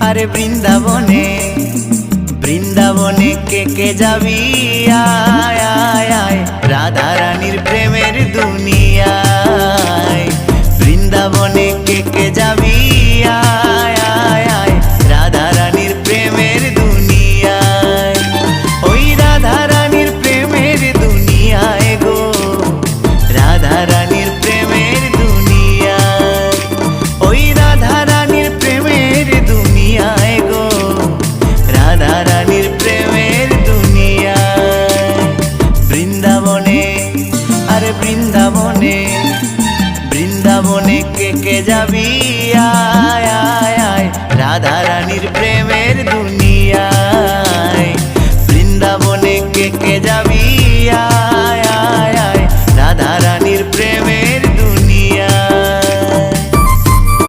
আরে বৃন্দাবনে বৃন্দাবনে কে যাবি আয় আয় আয় রাধা রানীর প্রেমের দুনিয়ায়। বৃন্দাবনে কে যাবি আয় আয় আয় রাধা রানীর প্রেমের দুনিয়ায়। ওই রাধা রানীর প্রেমের দুনিয়ায় গো, রাধা রানীর প্রেমের দুনিয়ায়। ওই রাধা রানীর প্রেমের দুনিয়ায় গো, রাধা রানীর প্রেমের দুনিয়ায়। বৃন্দাবনে আরে বৃন্দাবনে বৃন্দাবনে কে যাবি আয় আয় আয় রাধা রানীর প্রেমের দুনিয়ায়।